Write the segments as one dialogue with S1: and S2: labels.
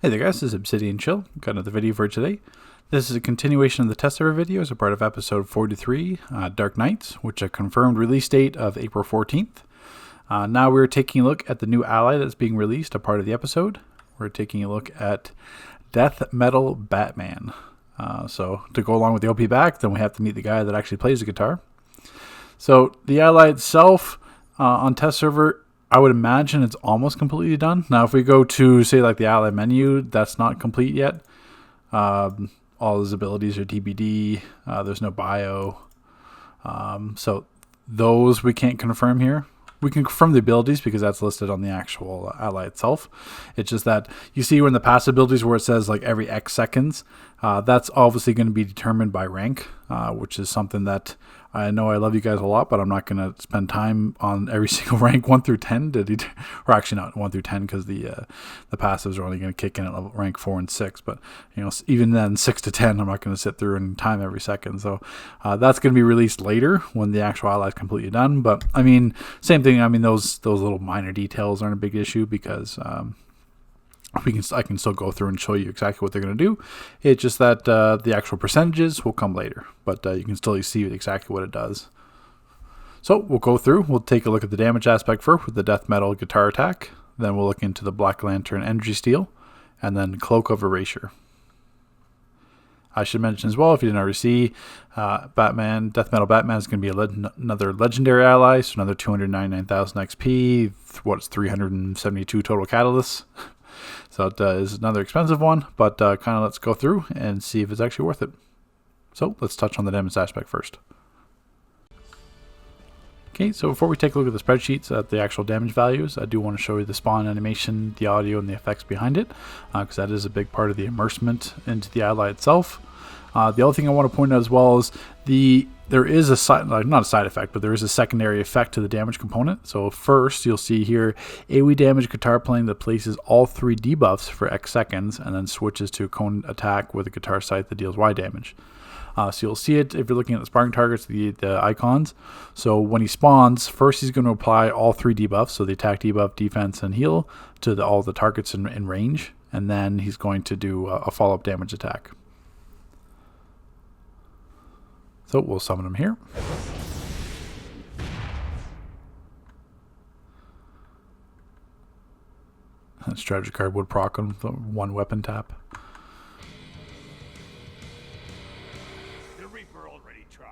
S1: Hey there guys, this is Obsidian Chill. Got another video for today. This is a continuation of the test server video as a part of episode 43, Dark Knights, which a confirmed release date of April 14th. Now we're taking a look at the new ally that's being released, a part of the episode. We're taking a look at Death Metal Batman. So to go along with the OP back, then we have to meet the guy that actually plays the guitar. So the ally itself on test server, I would imagine it's almost completely done. Now, if we go to, say, like the ally menu, that's not complete yet. All his abilities are TBD. There's no bio. So those we can't confirm here. We can confirm the abilities because that's listed on the actual ally itself. It's just that you see when the passive abilities where it says like every X seconds, that's obviously going to be determined by rank, which is something that I know I love you guys a lot, but I'm not going to spend time on every single rank 1 through 10 or actually not 1 through 10 because the passives are only going to kick in at level rank 4 and 6. But even then 6 to 10, I'm not going to sit through and time every second. So that's going to be released later when the actual ally is completely done. But I mean, same thing. I mean, those little minor details aren't a big issue because I can still go through and show you exactly what they're going to do. It's just that the actual percentages will come later, but you can still see exactly what it does. So we'll go through. We'll take a look at the damage aspect first with the death metal guitar attack. Then we'll look into the Black Lantern energy steel, and then Cloak of Erasure. I should mention as well, if you didn't already see, Death Metal Batman is going to be another legendary ally, so another 299,000 XP. What's 372 total catalysts? So it is another expensive one, but kind of let's go through and see if it's actually worth it. So let's touch on the damage aspect first. Okay, so before we take a look at the spreadsheets at the actual damage values, I do want to show you the spawn animation, the audio, and the effects behind it, because that is a big part of the immersement into the ally itself. The other thing I want to point out as well is there is not a side effect, but there is a secondary effect to the damage component. So first, you'll see here AoE damage guitar playing that places all 3 debuffs for X seconds, and then switches to a cone attack with a guitar sight that deals Y damage. So you'll see it if you're looking at the sparring targets, the icons. So when he spawns, first he's going to apply all 3 debuffs, so the attack, debuff, defense, and heal to all the targets in range, and then he's going to do a follow-up damage attack. So we'll summon him here. That strategy card would proc him with 1 weapon tap.
S2: The Reaper already tried.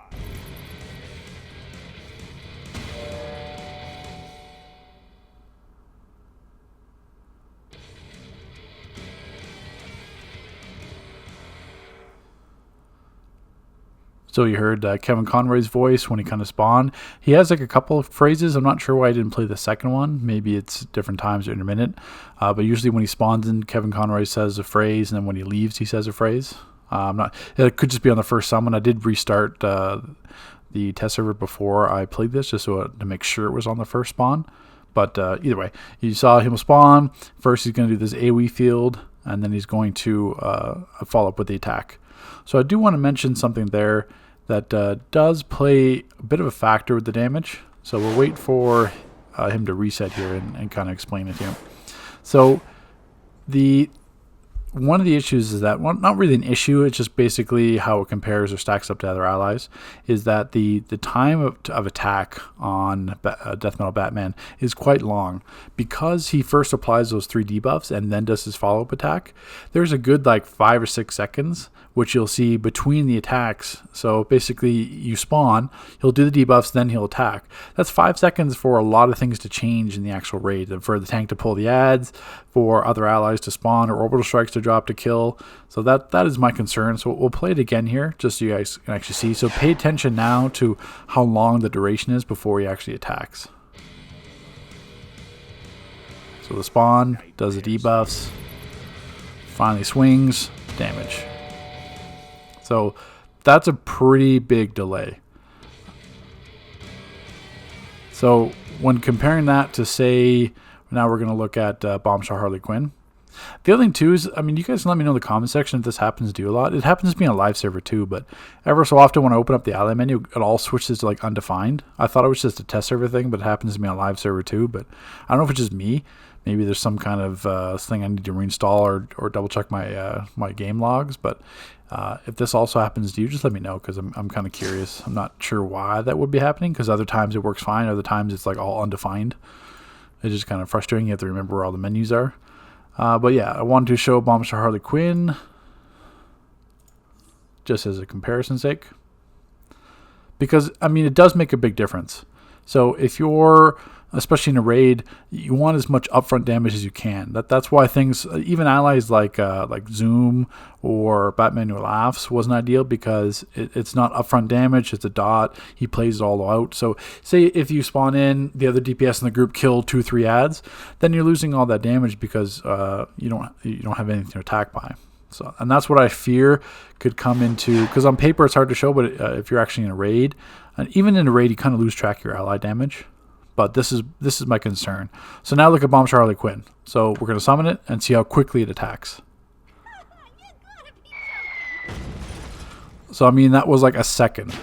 S1: So you heard Kevin Conroy's voice when he kind of spawned. He has like a couple of phrases. I'm not sure why I didn't play the second one. Maybe it's different times or intermittent. But usually when he spawns in, Kevin Conroy says a phrase, and then when he leaves, he says a phrase. It could just be on the first summon. I did restart the test server before I played this just to make sure it was on the first spawn. But either way, you saw him spawn. First, he's going to do this AoE field, and then he's going to follow up with the attack. So I do want to mention something there that does play a bit of a factor with the damage. So we'll wait for him to reset here and kind of explain it to him. So one of the issues is that, well, not really an issue, it's just basically how it compares or stacks up to other allies, is that the time of attack on Death Metal Batman is quite long. Because he first applies those 3 debuffs and then does his follow-up attack, there's a good like 5 or 6 seconds which you'll see between the attacks. So basically you spawn, he'll do the debuffs, then he'll attack. That's 5 seconds for a lot of things to change in the actual raid, for the tank to pull the ads, for other allies to spawn or orbital strikes to drop to kill. So that is my concern. So we'll play it again here just so you guys can actually see. So pay attention now to how long the duration is before he actually attacks. So the spawn does the debuffs, finally swings, damage. So that's a pretty big delay. So when comparing that to, say, now we're going to look at Bombshell Harley Quinn. The other thing too is, I mean, you guys can let me know in the comment section if this happens to you a lot. It happens to me on a live server too, but ever so often when I open up the ally menu, it all switches to like undefined. I thought it was just a test server thing, but it happens to me on a live server too. But I don't know if it's just me, Maybe there's some kind of thing I need to reinstall or double check my my game logs. But if this also happens to you, just let me know, because I'm kind of curious. I'm not sure why that would be happening, because other times it works fine. Other times it's like all undefined. It's just kind of frustrating. You have to remember where all the menus are. But yeah, I wanted to show Bombshell Harley Quinn just as a comparison sake, because I mean it does make a big difference. So if you're, especially in a raid, you want as much upfront damage as you can. That's why things, even allies like Zoom or Batman Who Laughs wasn't ideal, because it's not upfront damage. It's a dot. He plays it all out. So say if you spawn in, the other DPS in the group kill 2-3 ads, then you're losing all that damage because you don't have anything to attack by. So, and that's what I fear could come into, because on paper it's hard to show, but if you're actually in a raid, and even in a raid, you kind of lose track of your ally damage. But this is my concern. So now look at Bombshell Harley Quinn. So we're going to summon it and see how quickly it attacks. So I mean, that was like a second.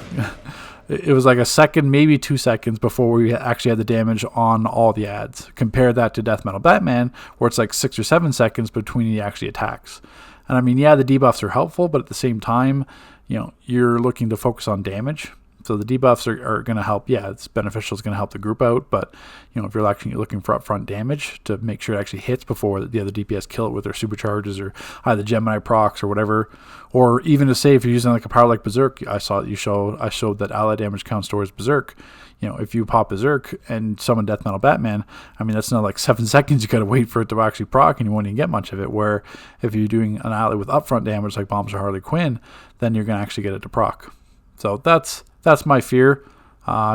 S1: It was like a second, maybe 2 seconds before we actually had the damage on all the ads. Compare that to Death Metal Batman, where it's like 6 or 7 seconds between he actually attacks. And I mean, yeah, the debuffs are helpful, but at the same time, you're looking to focus on damage. So the debuffs are going to help. Yeah, it's beneficial. It's going to help the group out. But, if you're actually looking for upfront damage to make sure it actually hits before the other DPS kill it with their supercharges or either Gemini procs or whatever, or even to say if you're using like a power like Berserk, I showed that ally damage counts towards Berserk. If you pop Berserk and summon Death Metal Batman, I mean, that's not like 7 seconds. You got to wait for it to actually proc, and you won't even get much of it. Where if you're doing an ally with upfront damage like Bombshell Harley Quinn, then you're going to actually get it to proc. So that's my fear,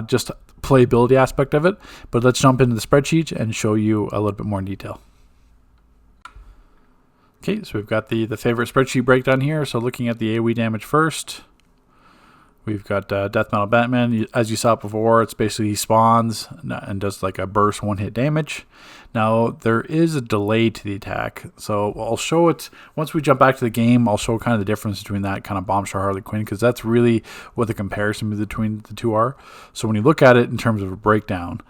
S1: just playability aspect of it. But let's jump into the spreadsheet and show you a little bit more in detail. Okay, so we've got the favorite spreadsheet breakdown here. So looking at the AoE damage first, we've got Death Metal Batman. As you saw before, it's basically he spawns and does like a burst 1-hit damage. Now, there is a delay to the attack, so I'll show it once we jump back to the game. I'll show kind of the difference between that kind of Bombshell Harley Quinn, because that's really what the comparison between the two are. So when you look at it in terms of a breakdown,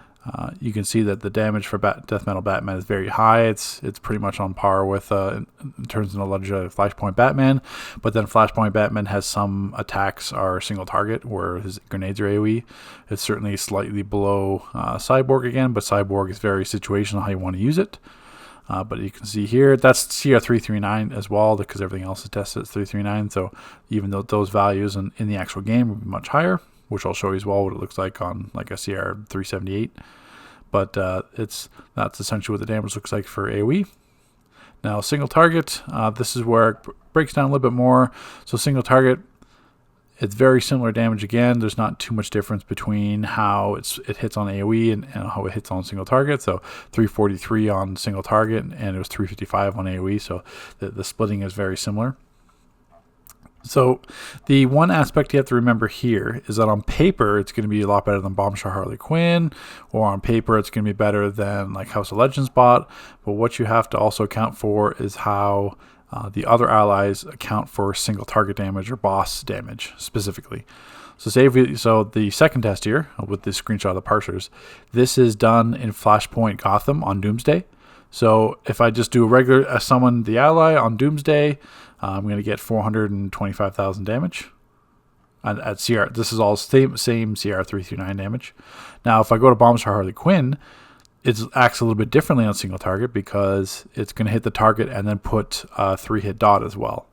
S1: you can see that the damage for Death Metal Batman is very high. It's pretty much on par with in terms of the Legend of Flashpoint Batman, but then Flashpoint Batman has some attacks are single target, where his grenades are AoE. It's certainly slightly below Cyborg again, but Cyborg is very situational how you want to use it. But you can see here, that's CR339 as well, because everything else is tested at 339. So even though those values in the actual game would be much higher, which I'll show you as well what it looks like on like a CR378. But that's essentially what the damage looks like for AoE. Now, single target, this is where it breaks down a little bit more. So single target, it's very similar damage again. There's not too much difference between how it hits on AoE and how it hits on single target. So 343 on single target, and it was 355 on AoE. So the splitting is very similar. So the one aspect you have to remember here is that on paper, it's going to be a lot better than Bombshell Harley Quinn, or on paper, it's going to be better than like House of Legends bot. But what you have to also account for is how the other allies account for single target damage or boss damage specifically. So so the second test here with this screenshot of the parsers, this is done in Flashpoint Gotham on Doomsday. So if I just do a regular summon the ally on Doomsday, I'm going to get 425,000 damage. And at CR, this is all same CR339 damage. Now, if I go to Bombshell Harley Quinn, it acts a little bit differently on single target, because it's going to hit the target and then put a 3-hit dot as well.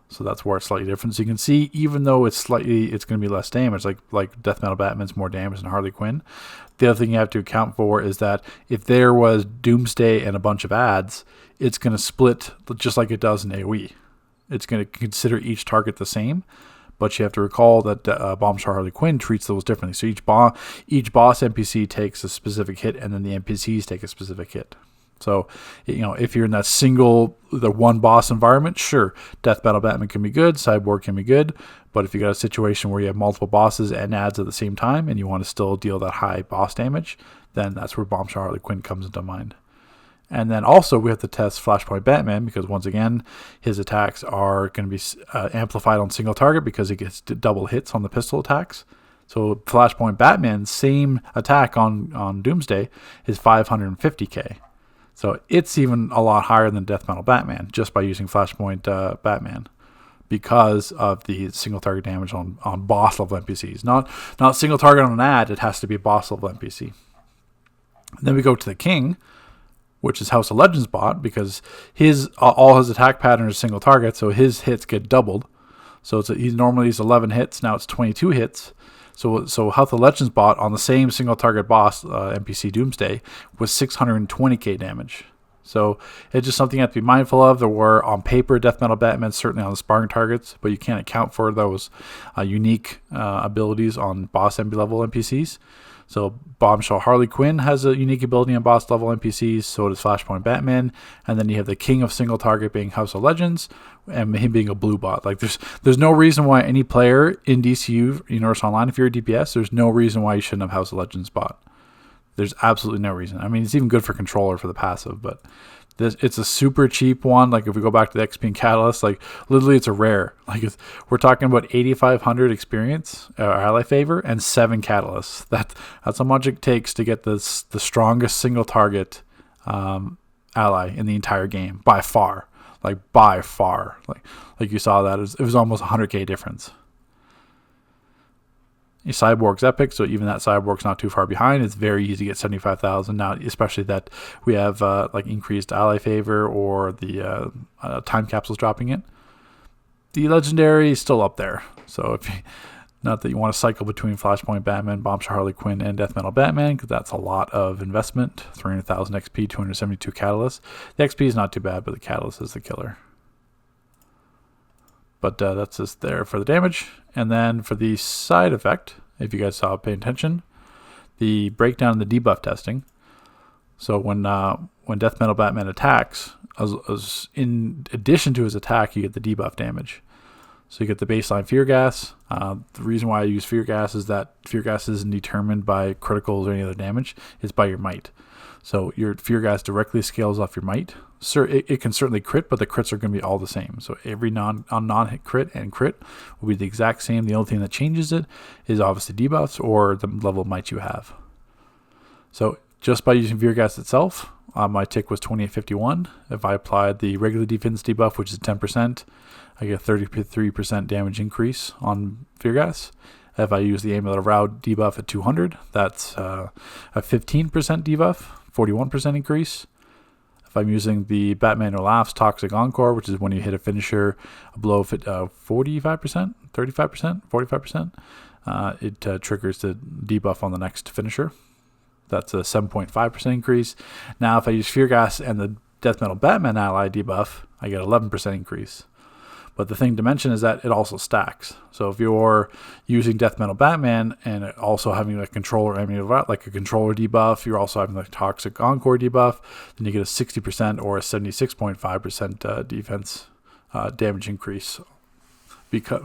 S1: So that's where it's slightly different. So you can see, even though it's going to be less damage, like Death Metal Batman's more damage than Harley Quinn. The other thing you have to account for is that if there was Doomsday and a bunch of ads, it's going to split just like it does in AoE. It's going to consider each target the same, but you have to recall that Bombshell Harley Quinn treats those differently. So each boss NPC takes a specific hit, and then the NPCs take a specific hit. So, if you're in that the one boss environment, sure, Death Metal Batman can be good, Cyborg can be good, but if you got a situation where you have multiple bosses and ads at the same time, and you want to still deal that high boss damage, then that's where Bombshell Harley Quinn comes into mind. And then also we have to test Flashpoint Batman, because once again, his attacks are going to be amplified on single target because he gets double hits on the pistol attacks. So Flashpoint Batman's same attack on Doomsday is 550k. So it's even a lot higher than Death Metal Batman just by using Flashpoint Batman, because of the single target damage on boss level NPCs. Not single target on an ad, it has to be boss level NPC. And then we go to the King, which is House of Legends bot, because all his attack pattern is single target, so his hits get doubled. So he's normally 11 hits, now it's 22 hits. So House of Legends bot on the same single target boss NPC Doomsday was 620k damage. So it's just something you have to be mindful of. There were, on paper, Death Metal Batman certainly on the sparring targets, but you can't account for those unique abilities on boss MB level NPCs. So Bombshell Harley Quinn has a unique ability on boss level NPCs, so does Flashpoint Batman, and then you have the king of single target being House of Legends, and him being a blue bot. Like there's no reason why any player in DCU Universe Online, if you're a DPS, there's no reason why you shouldn't have House of Legends bot. There's absolutely no reason. I mean, it's even good for controller for the passive, but it's a super cheap one. Like if we go back to the XP and Catalyst, like literally it's a rare. Like we're talking about 8,500 experience, ally favor, and 7 catalysts. That's how much it takes to get the strongest single target ally in the entire game by far. Like you saw that it was almost 100k difference. Cyborg's epic, so even that Cyborg's not too far behind. It's very easy to get 75,000 now, especially that we have like increased ally favor or the time capsules dropping it. The legendary is still up there, so not that you want to cycle between Flashpoint Batman, Bombshell Harley Quinn, and Death Metal Batman, because that's a lot of investment. 300,000 XP, 272 catalysts. The XP is not too bad, but the catalyst is the killer. But that's just there for the damage. And then for the side effect, if you guys saw, pay attention, the breakdown in the debuff testing. So when Death Metal Batman attacks, as in addition to his attack, you get the debuff damage. So you get the baseline Fear Gas. The reason why I use Fear Gas is that Fear Gas isn't determined by criticals or any other damage. It's by your might. So your Fear Gas directly scales off your might. It can certainly crit, but the crits are going to be all the same. So every non-hit crit and crit will be the exact same. The only thing that changes it is obviously debuffs or the level of might you have. So just by using Fear Gas itself, my tick was 2851. If I applied the regular defense debuff, which is 10%, I get a 33% damage increase on Fear Gas. If I use the Amulet of Rao debuff at 200, that's a 15% debuff, 41% increase. If I'm using the Batman No Laughs Toxic Encore, which is when you hit a finisher below 45%, 35%, 45%, it triggers the debuff on the next finisher. That's a 7.5% increase. Now, if I use Fear Gas and the Death Metal Batman ally debuff, I get 11% increase. But the thing to mention is that it also stacks. So if you're using Death Metal Batman and also having a controller, like a controller debuff, you're also having the Toxic Encore debuff, then you get a 60% or a 76.5% defense damage increase. Because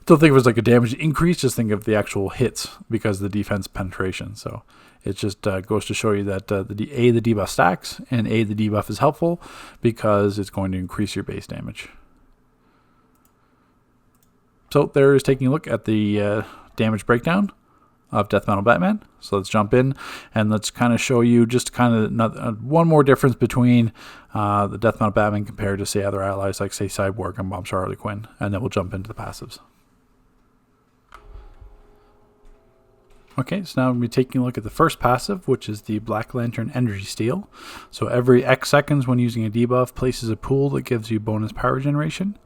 S1: don't think of it as like a damage increase, just think of the actual hits because of the defense penetration. So it just goes to show you that the debuff stacks, and the debuff is helpful because it's going to increase your base damage. So there is taking a look at the damage breakdown of Death Metal Batman. So let's jump in and let's kind of show you just kind of one more difference between the Death Metal Batman compared to, say, other allies like, say, Cyborg and Bombshell Harley Quinn. And then we'll jump into the passives. Okay, so now we're going to be taking a look at the first passive, which is the Black Lantern Energy Steal. So every X seconds when using a debuff, places a pool that gives you bonus power generation.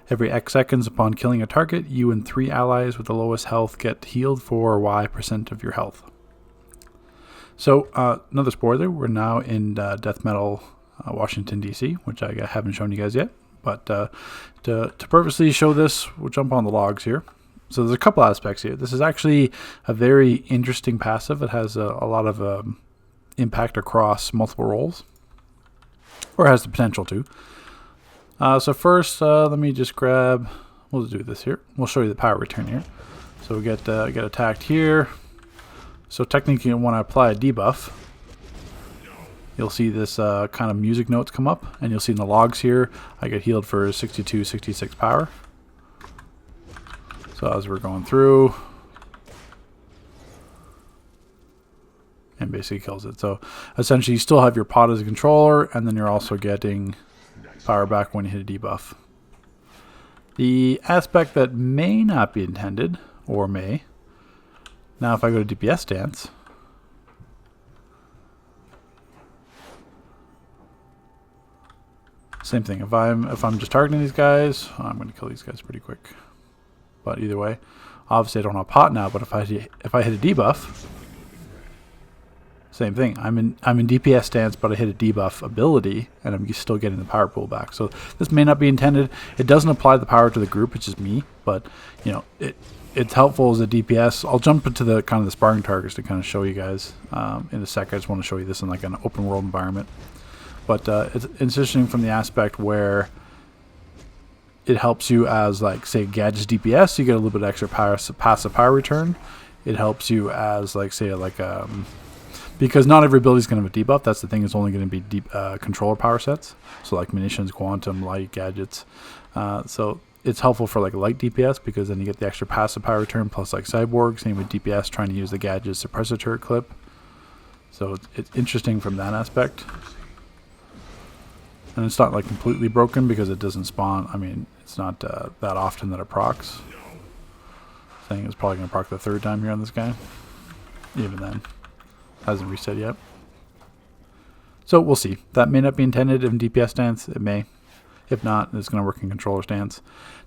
S1: Every X seconds upon killing a target, you and 3 allies with the lowest health get healed for Y% of your health. So, another spoiler, we're now in Death Metal Washington, D.C., which I haven't shown you guys yet. But to purposely show this, we'll jump on the logs here. So there's a couple aspects here. This is actually a very interesting passive. It has a lot of impact across multiple roles, or has the potential to. So first, let me just grab, we'll do this here. We'll show you the power return here. So we get attacked here. So technically when I apply a debuff, you'll see this kind of music notes come up, and you'll see in the logs here, I get healed for 62, 66 power. So as we're going through, and basically kills it. So essentially you still have your pot as a controller, and then you're also getting power back when you hit a debuff. The aspect that may not be intended, or may, now if I go to DPS stance, same thing. If I'm just targeting these guys, I'm going to kill these guys pretty quick. But either way, obviously I don't have pot now. But if I hit a debuff, same thing. I'm in DPS stance, but I hit a debuff ability, and I'm still getting the power pool back. So this may not be intended. It doesn't apply the power to the group. It's just me. But you know, it's helpful as a DPS. I'll jump into the kind of the sparring targets to kind of show you guys in a sec. I just want to show you this in like an open world environment. But it's interesting from the aspect where it helps you as, like, say, Gadget's DPS. You get a little bit extra passive power return. It helps you as, like, say, like, because not every ability is going to have a debuff. That's the thing. It's only going to be controller power sets. So, like, munitions, quantum, light, gadgets. So it's helpful for, like, light DPS because then you get the extra passive power return plus, like, cyborg. Same with DPS trying to use the gadget suppressor turret clip. So it's interesting from that aspect. And it's not like completely broken because it doesn't spawn. I mean, it's not that often that it procs. Saying it's probably going to proc the third time here on this guy. Even then. Hasn't reset yet. So we'll see. That may not be intended in DPS stance. It may. If not, it's going to work in controller stance.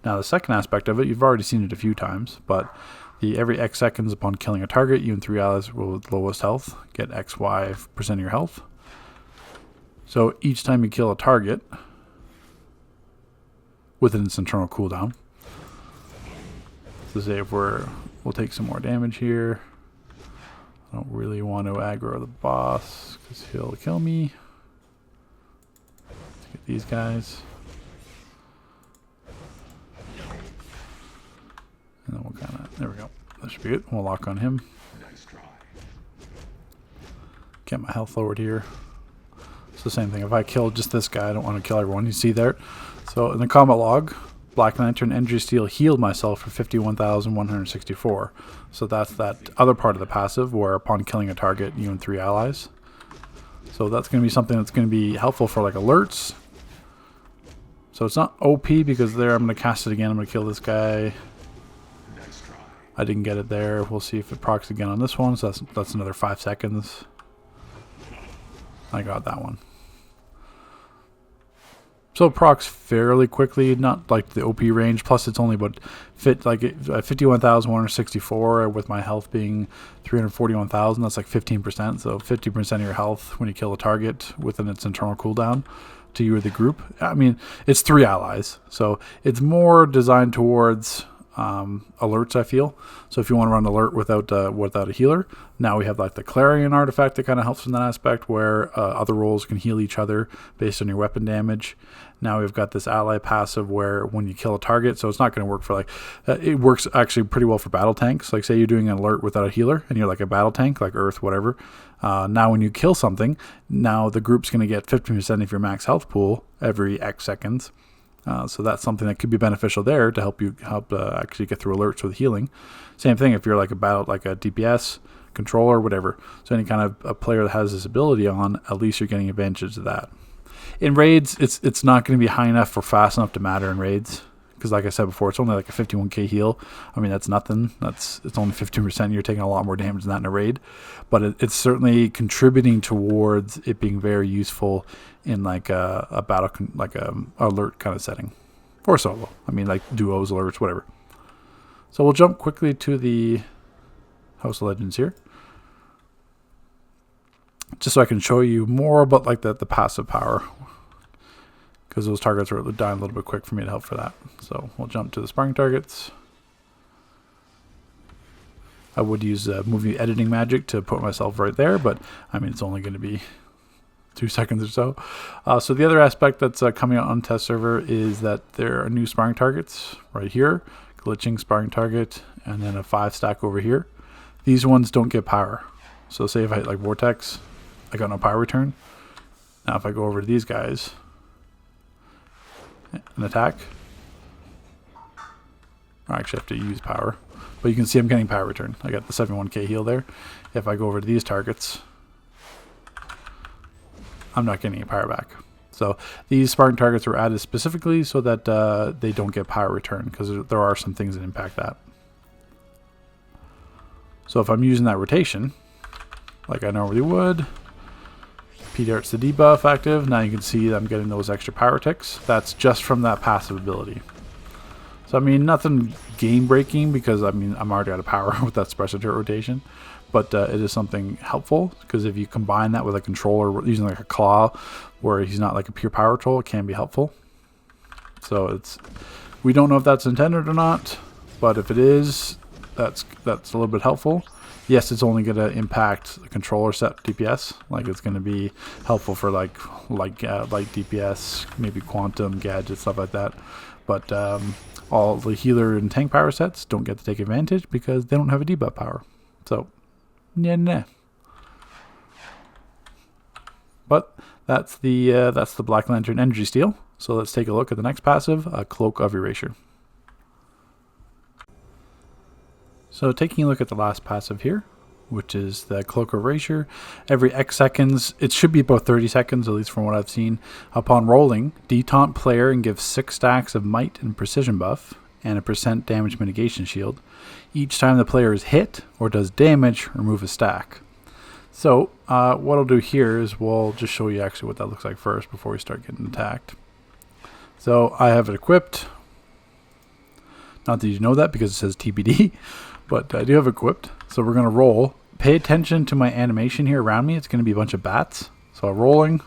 S1: Now the second aspect of it, you've already seen it a few times, but every X seconds upon killing a target, you and 3 allies with lowest health get XY% of your health. So each time you kill a target within its internal cooldown. So say if we'll take some more damage here. I don't really want to aggro the boss because he'll kill me. Let's get these guys. And then we'll kind of, there we go. That should be it. We'll lock on him. Get my health lowered here. It's the same thing. If I kill just this guy, I don't want to kill everyone. You see there. So in the combat log, Black Lantern Energy Steel healed myself for 51,164. So that's that other part of the passive where upon killing a target, you and 3 allies. So that's going to be something that's going to be helpful for like alerts. So it's not OP because there I'm going to cast it again. I'm going to kill this guy. I didn't get it there. We'll see if it procs again on this one. So that's another 5 seconds. I got that one. So it procs fairly quickly, not like the OP range. Plus, it's only about 51,164 with my health being 341,000. That's like 15%. So 50% of your health when you kill a target within its internal cooldown to you or the group. I mean, it's 3 allies, so it's more designed towards alerts, I feel. So if you want to run alert without a healer, now we have like the Clarion artifact that kind of helps in that aspect where other roles can heal each other based on your weapon damage. Now we've got this ally passive where when you kill a target, so it's not going to work for like it works actually pretty well for battle tanks. Like say you're doing an alert without a healer and you're like a battle tank like Earth, whatever. Now when you kill something, now the group's going to get 15% of your max health pool every X seconds. So that's something that could be beneficial there to help actually get through alerts with healing. Same thing if you're like a DPS controller, whatever. So any kind of a player that has this ability on, at least you're getting advantage of that. In raids, it's not going to be high enough or fast enough to matter in raids because, like I said before, it's only like a 51k heal. I mean, that's nothing. It's only 15%. You're taking a lot more damage than that in a raid, but it's certainly contributing towards it being very useful in like a battle, like a alert kind of setting, or solo. I mean, like duos, alerts, whatever. So we'll jump quickly to the House of Legends here, just so I can show you more about like the passive power, because those targets are dying a little bit quick for me to help for that. So we'll jump to the sparring targets. I would use movie editing magic to put myself right there, but I mean it's only going to be 2 seconds or so. So the other aspect that's coming out on test server is that there are new sparring targets right here, glitching sparring target, and then a 5 stack over here. These ones don't get power. So say if I hit like Vortex, I got no power return. Now if I go over to these guys and attack, I actually have to use power, but you can see I'm getting power return. I got the 71k heal there. If I go over to these targets I'm not getting any power back. So these Spartan targets were added specifically so that they don't get power return, because there are some things that impact that. So if I'm using that rotation, like I normally would, P-Dart's the debuff active. Now you can see that I'm getting those extra power ticks. That's just from that passive ability. So I mean, nothing game-breaking, because I mean, I'm already out of power with that suppressor turret rotation. But it is something helpful, because if you combine that with a controller using like a claw, where he's not like a pure power troll, it can be helpful. So we don't know if that's intended or not, but if it is, that's a little bit helpful. Yes, it's only going to impact the controller set DPS. Like, it's going to be helpful for like DPS, maybe quantum gadgets, stuff like that. But all the healer and tank power sets don't get to take advantage because they don't have a debuff power. So, nah. But that's the Black Lantern Energy Steal. So let's take a look at the next passive, Cloak of Erasure. So taking a look at the last passive here, which is the Cloak of Erasure, every X seconds, it should be about 30 seconds, at least from what I've seen, upon rolling, detaunt player and give 6 stacks of might and precision buff, and a % damage mitigation shield. Each time the player is hit or does damage, remove a stack. So what I'll do here is we'll just show you actually what that looks like first before we start getting attacked. So I have it equipped. Not that you know that because it says TBD, but I do have it equipped. So we're going to roll. Pay attention to my animation here around me. It's going to be a bunch of bats. So rolling.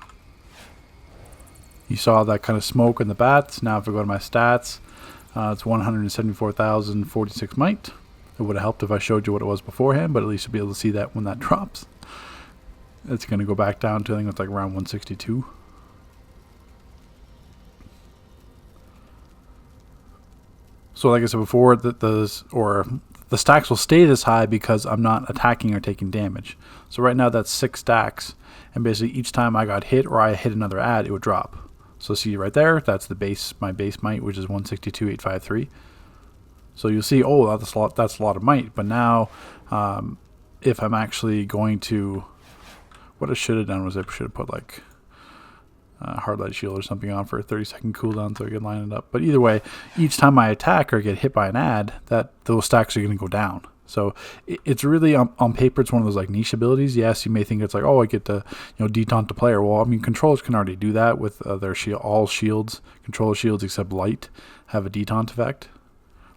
S1: You saw that kind of smoke in the bats. Now if I go to my stats, it's 174,046 might. It would have helped if I showed you what it was beforehand, but at least you'll be able to see that when that drops. It's going to go back down to, I think it's like around 162. So like I said before, the stacks will stay this high because I'm not attacking or taking damage. So right now that's 6 stacks, and basically each time I got hit or I hit another ad, it would drop. So see right there, that's the base, my base might, which is 162,853. So you'll see, oh, that's a lot of might. But now, if I'm actually going to, what I should have done was I should have put like hard light shield or something on for a 30-second cooldown so I can line it up. But either way, each time I attack or get hit by an ad, those stacks are going to go down. So it's really on paper, it's one of those like niche abilities. Yes, you may think it's like, oh, I get to detaunt the player. Well, I mean, controllers can already do that with their all shields. Controller shields except light have a detaunt effect.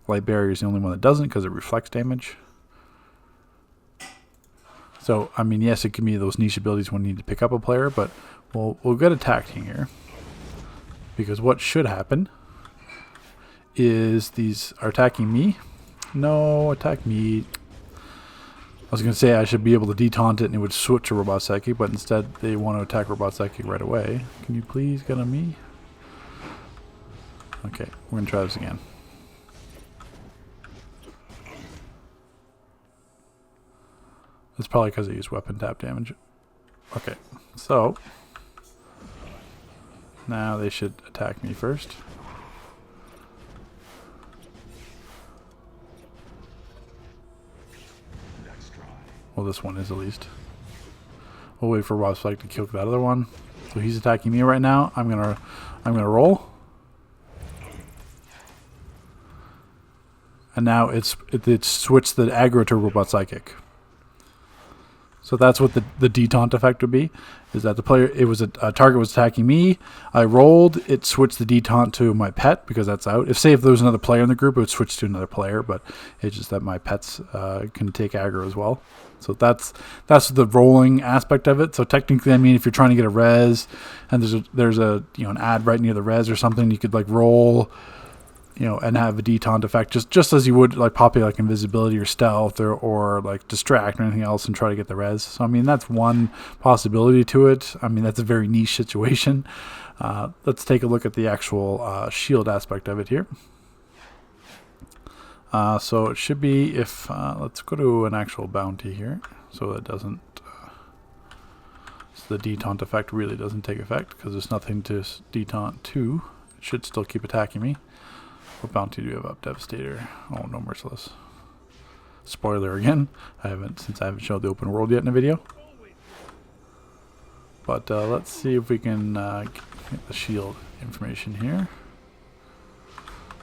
S1: Light barrier is the only one that doesn't because it reflects damage. So I mean, yes, it can be those niche abilities when you need to pick up a player, but we'll get attacking here, because what should happen is these are attacking me. No, attack me. I was going to say I should be able to detaunt it and it would switch to Robot Psychic, but instead they want to attack Robot Psychic right away. Can you please get on me? Okay, we're going to try this again. It's probably because I use weapon tap damage. Okay, so now they should attack me first. Well, this one is at least. We'll wait for Rob Spike to kill that other one. So he's attacking me right now. I'm gonna roll. And now it switched the aggro to Robot Psychic. So that's what the detaunt effect would be, is that the player, it was a target was attacking me, I rolled, it switched the detaunt to my pet because that's out. If there was another player in the group, it would switch to another player, but it's just that my pets can take aggro as well. So that's the rolling aspect of it. So technically, I mean, if you're trying to get a res and there's a an ad right near the res or something, you could like roll, and have a detaunt effect, just as you would like popping like invisibility or stealth or like distract or anything else and try to get the res. So I mean, that's one possibility to it. I mean, that's a very niche situation. Let's take a look at the actual shield aspect of it here. So it should be if let's go to an actual bounty here, so that doesn't. So the detaunt effect really doesn't take effect because there's nothing to detaunt to. It should still keep attacking me. What bounty do we have up? Devastator. Oh, no Merciless. Spoiler again. Since I haven't showed the open world yet in a video. But let's see if we can get the shield information here.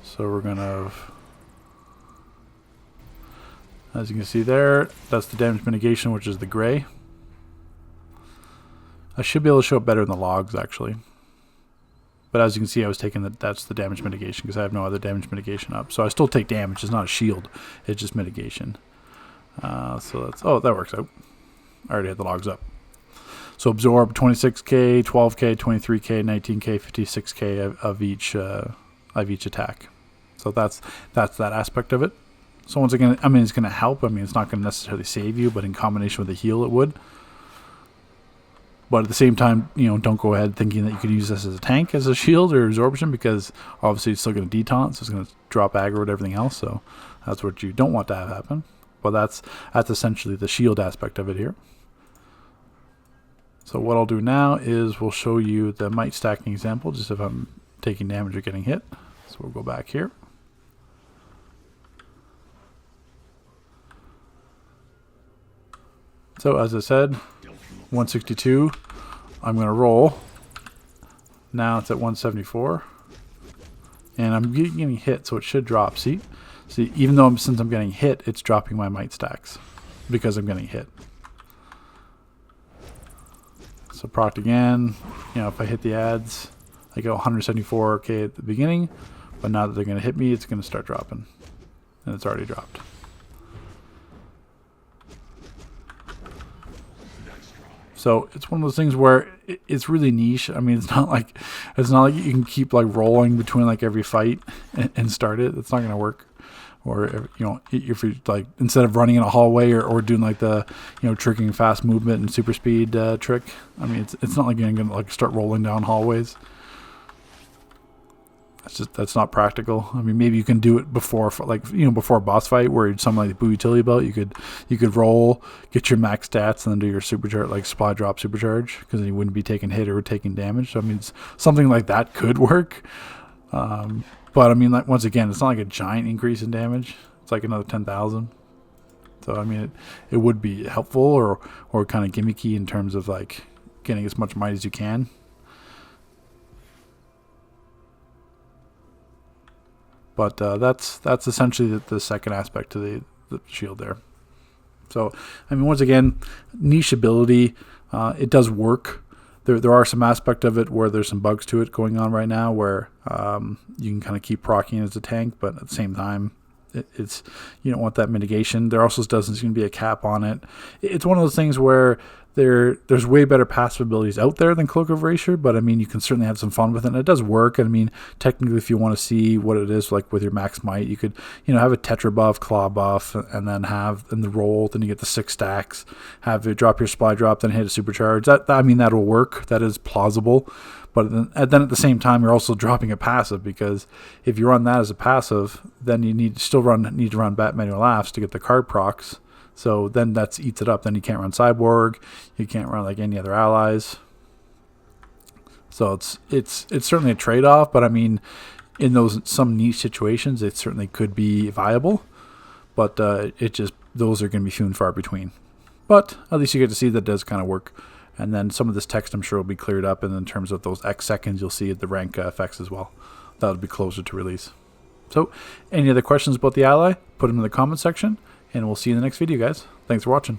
S1: So we're gonna, as you can see there, that's the damage mitigation, which is the gray. I should be able to show it better in the logs actually. But as you can see, I was taking that's the damage mitigation because I have no other damage mitigation up. So I still take damage. It's not a shield. It's just mitigation. So that's, oh, that works out. I already had the logs up. So absorb 26k, 12k, 23k, 19k, 56k of each attack. So that's that aspect of it. So once again, I mean, it's going to help. I mean, it's not going to necessarily save you, but in combination with the heal, it would. But at the same time, you know, don't go ahead thinking that you could use this as a tank, as a shield or absorption, because obviously it's still going to detaunt, so it's going to drop aggro and everything else. So that's what you don't want to have happen. But that's essentially the shield aspect of it here. So what I'll do now is we'll show you the might stacking example, just if I'm taking damage or getting hit. So we'll go back here. So as I said, 162, I'm going to roll. Now it's at 174. And I'm getting hit, so it should drop. See, even though since I'm getting hit, it's dropping my might stacks because I'm getting hit. So proc again, you know, if I hit the adds, I go 174k at the beginning, but now that they're going to hit me, it's going to start dropping. And it's already dropped. So it's one of those things where it's really niche. I mean, it's not like you can keep like rolling between like every fight and start it. It's not going to work. Or, you know, if you're like, instead of running in a hallway or doing like the, you know, triggering fast movement and super speed trick, I mean, it's not like you're going to like start rolling down hallways. That's not practical. I mean, maybe you can do it before, like, you know, before a boss fight where you'd something like the Boo Utility Belt, you could roll, get your max stats, and then do your supercharge, like supply drop supercharge, because then you wouldn't be taking hit or taking damage. So I mean, something like that could work. But I mean, like, once again, it's not like a giant increase in damage. It's like another 10,000. So I mean, it would be helpful or kind of gimmicky in terms of like getting as much might as you can. But that's essentially the second aspect to the shield there. So I mean, once again, niche ability. It does work. There are some aspect of it where there's some bugs to it going on right now where you can kind of keep proccing as a tank, but at the same time, it's, you don't want that mitigation. There also doesn't seem to be a cap on it. It's one of those things where there's way better passive abilities out there than Cloak of Erasure, but I mean, you can certainly have some fun with it, and it does work. And I mean, technically, if you want to see what it is like with your max might, you could, you know, have a Tetra buff, Claw buff, and then have in the roll, then you get the 6 stacks, have it drop your supply drop, then hit a supercharge. That I mean, that'll work. That is plausible. But then at the same time, you're also dropping a passive, because if you run that as a passive, then you need to run Bat Manual Laughs to get the card procs. So then that eats it up. Then you can't run Cyborg. You can't run like any other allies. So it's certainly a trade-off. But I mean, in some niche situations, it certainly could be viable. But those are going to be few and far between. But at least you get to see that it does kind of work. And then some of this text, I'm sure, will be cleared up. And in terms of those X seconds, you'll see the rank effects as well. That'll be closer to release. So any other questions about the ally, put them in the comment section. And we'll see you in the next video, guys. Thanks for watching.